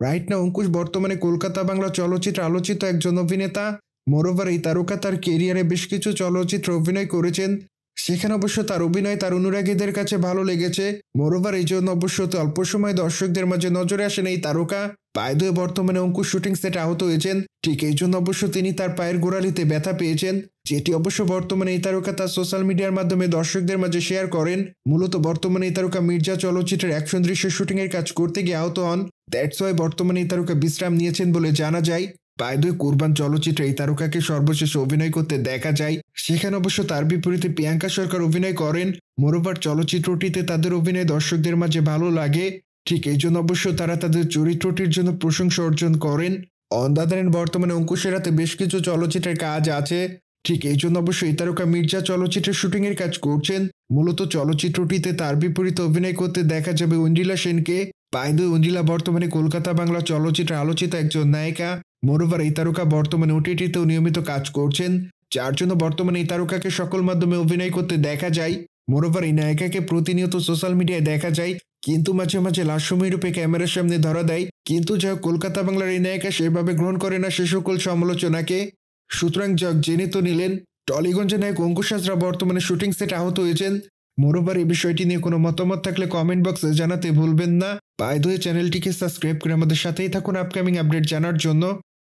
Right না অঙ্কুশ বর্তমানে কলকাতা বাংলা চলচ্চিত্রে আলোচিত একজন অভিনেতা। মোরওভার এই তারকা তার কেরিয়ারে বেশ কিছু চলচ্চিত্রে অভিনয় করেছেন। সেখানে অবশ্য তার অভিনয় তার অনুরাগীদের কাছে ভালো লেগেছে। মোরওভার এই জন্য অবশ্য অতি অল্প সময় দর্শকদের মাঝে নজরে আসেন এই তারকা। পায়ে ধুয়ে বর্তমানে অঙ্কুশ শুটিং সেটে আহত হয়েছেন। ঠিক এই জন্য অবশ্য তিনি তার পায়ের গোড়ালিতে ব্যথা পেয়েছেন, যেটি অবশ্য বর্তমানে এই তারকা তার সোশ্যাল মিডিয়ার মাধ্যমে দর্শকদের মাঝে শেয়ার করেন। মূলত বর্তমানে এই তারকা মির্জা চলচ্চিত্রের অ্যাকশন দৃশ্যের শুটিংয়ের কাজ করতে গিয়ে আহত হন। দ্যাটস ওয়াই বর্তমানে এই তারকা বিশ্রাম নিয়েছেন বলে জানা যায়। পায়ে ধুয়ে কুরবান চলচ্চিত্রে এই তারকাকে সর্বশেষ অভিনয় করতে দেখা যায়। সেখানে অবশ্য তার বিপরীতে প্রিয়াঙ্কা সরকার অভিনয় করেন। মোরওভার চলচ্চিত্রটিতে তাদের অভিনয় দর্শকদের মাঝে ভালো লাগে। ঠিক এই জন্য অবশ্য তারা তাদের চরিত্রটির জন্য প্রশংসা অর্জন করেন। অন্ধাধরেন বর্তমানে অঙ্কুশের হাতে বেশ কিছু চলচ্চিত্রের কাজ আছে। ঠিক এই জন্য অবশ্য এই তারকা মির্জা চলচ্চিত্রের শুটিংয়ের কাজ করছেন। মূলত চলচ্চিত্রটিতে তার বিপরীতে অভিনয় করতে দেখা যাবে ঐন্দ্রিলা সেনকে। পায়ে ধুয়ে ঐন্দ্রিলা বর্তমানে কলকাতা বাংলা চলচ্চিত্রে আলোচিত একজন নায়িকা। মোরওভার এই তারকা বর্তমানে ওটিটিতেও নিয়মিত কাজ করছেন, যার জন্য বর্তমানে এই তারকাকে সকল মাধ্যমে অভিনয় করতে দেখা যায়। মোরওভার এই নায়িকাকে প্রতিনিয়ত সোশ্যাল মিডিয়ায় দেখা যায়, কিন্তু মাঝে মাঝে লাস্যময়ী রূপে ক্যামেরার সামনে ধরা দেয়। কিন্তু যা কলকাতা বাংলার এই নায়িকা সেভাবে গ্রহণ করে না সে সকল সমালোচনাকে। সুতরাং যাক জেনে তো নিলেন, টলিগঞ্জের নায়ক অঙ্কুশ হাজরা বর্তমানে শুটিং সেটে আহত হয়েছেন। মোরওভার এই বিষয়টি নিয়ে কোনো মতামত থাকলে কমেন্ট বক্সে জানাতে ভুলবেন না। পায়ে ধুয়ে চ্যানেলটিকে সাবস্ক্রাইব করে আমাদের সাথেই থাকুন আপকামিং আপডেট জানার জন্য।